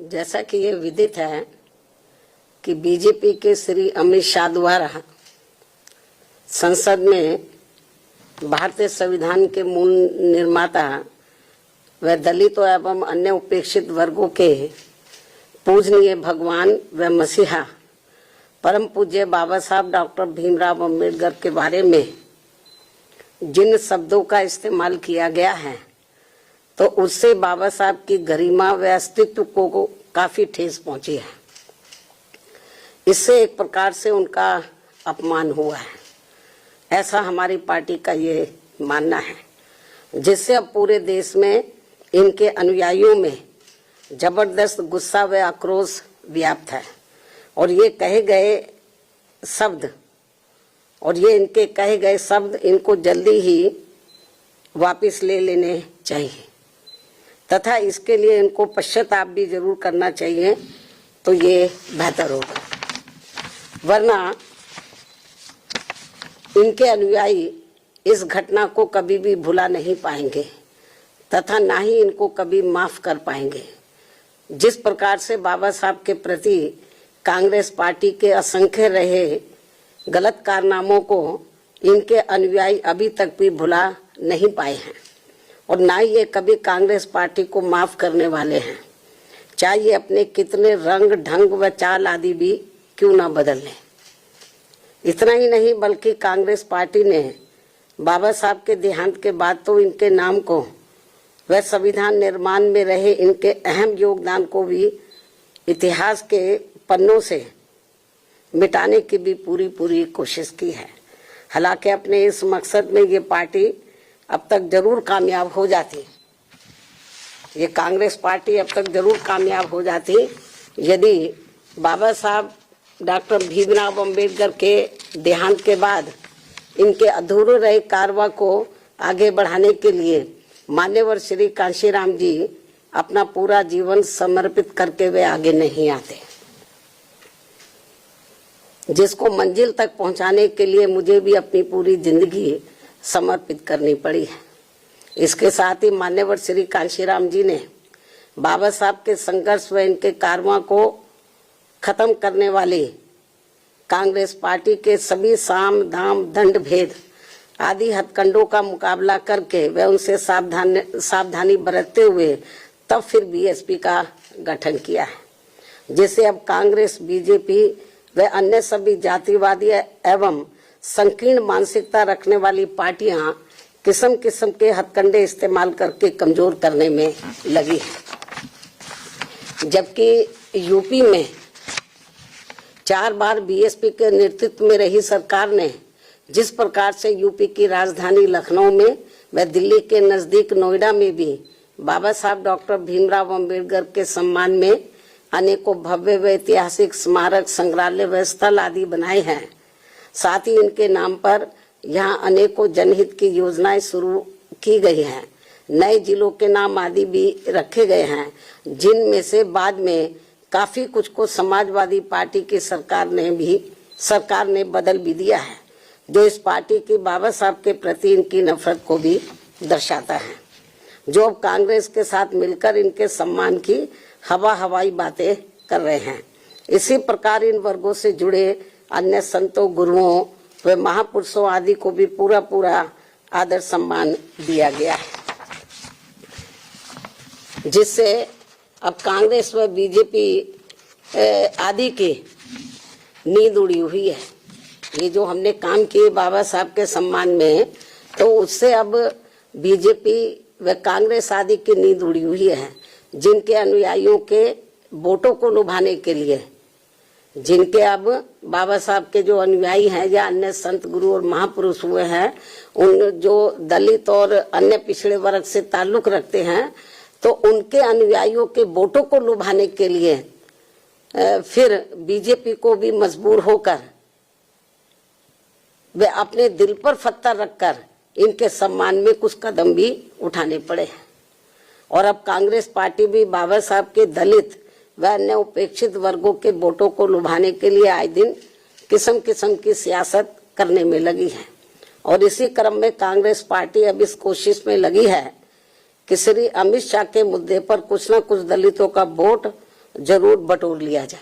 जैसा कि ये विदित है कि बीजेपी के श्री अमित शाह द्वारा संसद में भारतीय संविधान के मूल निर्माता व दलितों एवं अन्य उपेक्षित वर्गों के पूजनीय भगवान व मसीहा परम पूज्य बाबा साहब डॉक्टर भीमराव अम्बेडकर के बारे में जिन शब्दों का इस्तेमाल किया गया है तो उससे बाबा साहब की गरिमा व अस्तित्व को काफी ठेस पहुंची है। इससे एक प्रकार से उनका अपमान हुआ है, ऐसा हमारी पार्टी का ये मानना है, जिससे अब पूरे देश में इनके अनुयायियों में जबरदस्त गुस्सा व आक्रोश व्याप्त है और ये इनके कहे गए शब्द इनको जल्दी ही वापस ले लेने चाहिए तथा इसके लिए इनको पश्चाताप भी जरूर करना चाहिए, तो ये बेहतर होगा। वरना इनके अनुयायी इस घटना को कभी भी भुला नहीं पाएंगे तथा ना ही इनको कभी माफ कर पाएंगे। जिस प्रकार से बाबा साहब के प्रति कांग्रेस पार्टी के असंख्य रहे गलत कारनामों को इनके अनुयायी अभी तक भी भुला नहीं पाए हैं और ना ही ये कभी कांग्रेस पार्टी को माफ करने वाले हैं, चाहे ये अपने कितने रंग ढंग व चाल आदि भी क्यों ना बदल लें। इतना ही नहीं बल्कि कांग्रेस पार्टी ने बाबा साहब के देहांत के बाद तो इनके नाम को व संविधान निर्माण में रहे इनके अहम योगदान को भी इतिहास के पन्नों से मिटाने की भी पूरी कोशिश की है। हालांकि अपने इस मकसद में ये पार्टी अब तक जरूर कामयाब हो जाती, ये कांग्रेस पार्टी अब तक जरूर कामयाब हो जाती यदि बाबा साहब डॉक्टर भीमराव अम्बेडकर के देहांत के बाद इनके अधूरे रहे कारवा को आगे बढ़ाने के लिए मान्यवर श्री कांशीराम जी अपना पूरा जीवन समर्पित करके वे आगे नहीं आते, जिसको मंजिल तक पहुंचाने के लिए मुझे भी अपनी पूरी जिंदगी समर्पित करनी पड़ी है। इसके साथ ही मान्यवर श्री कांशीराम जी ने बाबा साहब के संघर्ष व इनके कारवा को खत्म करने वाली कांग्रेस पार्टी के सभी साम दाम दंड भेद आदि हथकंडों का मुकाबला करके व उनसे सावधानी बरतते हुए तब फिर बीएसपी का गठन किया है, जिसे अब कांग्रेस बीजेपी व अन्य सभी जातिवादी एवं संकीर्ण मानसिकता रखने वाली पार्टियां किस्म किस्म के हथकंडे इस्तेमाल करके कमजोर करने में लगी है। जबकि यूपी में 4 बार बीएसपी के नेतृत्व में रही सरकार ने जिस प्रकार से यूपी की राजधानी लखनऊ में व दिल्ली के नजदीक नोएडा में भी बाबा साहब डॉक्टर भीमराव अम्बेडकर के सम्मान में अनेकों भव्य व ऐतिहासिक स्मारक संग्रहालय व स्थल आदि बनाए हैं, साथ ही इनके नाम पर यहाँ अनेकों जनहित की योजनाएं शुरू की गई हैं, नए जिलों के नाम आदि भी रखे गए हैं, जिनमें से बाद में काफी कुछ को समाजवादी पार्टी की सरकार ने बदल भी दिया है, जो इस पार्टी की बाबा साहब के प्रति इनकी नफरत को भी दर्शाता है, जो अब कांग्रेस के साथ मिलकर इनके सम्मान की हवाई बातें कर रहे हैं। इसी प्रकार इन वर्गों से जुड़े अन्य संतों गुरुओं व महापुरुषों आदि को भी पूरा आदर सम्मान दिया गया है, जिससे अब कांग्रेस व बीजेपी आदि की नींद उड़ी हुई है। ये जो हमने काम किए बाबा साहब के सम्मान में, तो उससे अब बीजेपी व कांग्रेस आदि की नींद उड़ी हुई है, जिनके अनुयायियों के वोटों को लुभाने के लिए, जिनके अब बाबा साहब के जो अनुयायी हैं या अन्य संत गुरु और महापुरुष हुए हैं, उन जो दलित और अन्य पिछड़े वर्ग से ताल्लुक रखते हैं, तो उनके अनुयायियों के वोटों को लुभाने के लिए फिर बीजेपी को भी मजबूर होकर वे अपने दिल पर पत्थर रखकर इनके सम्मान में कुछ कदम भी उठाने पड़े हैं। और अब कांग्रेस पार्टी भी बाबा साहब के दलित व अन्य उपेक्षित वर्गों के वोटों को लुभाने के लिए आए दिन किस्म किस्म की सियासत करने में लगी है। और इसी क्रम में कांग्रेस पार्टी अब इस कोशिश में लगी है कि श्री अमित शाह के मुद्दे पर कुछ न कुछ दलितों का वोट जरूर बटोर लिया जाए।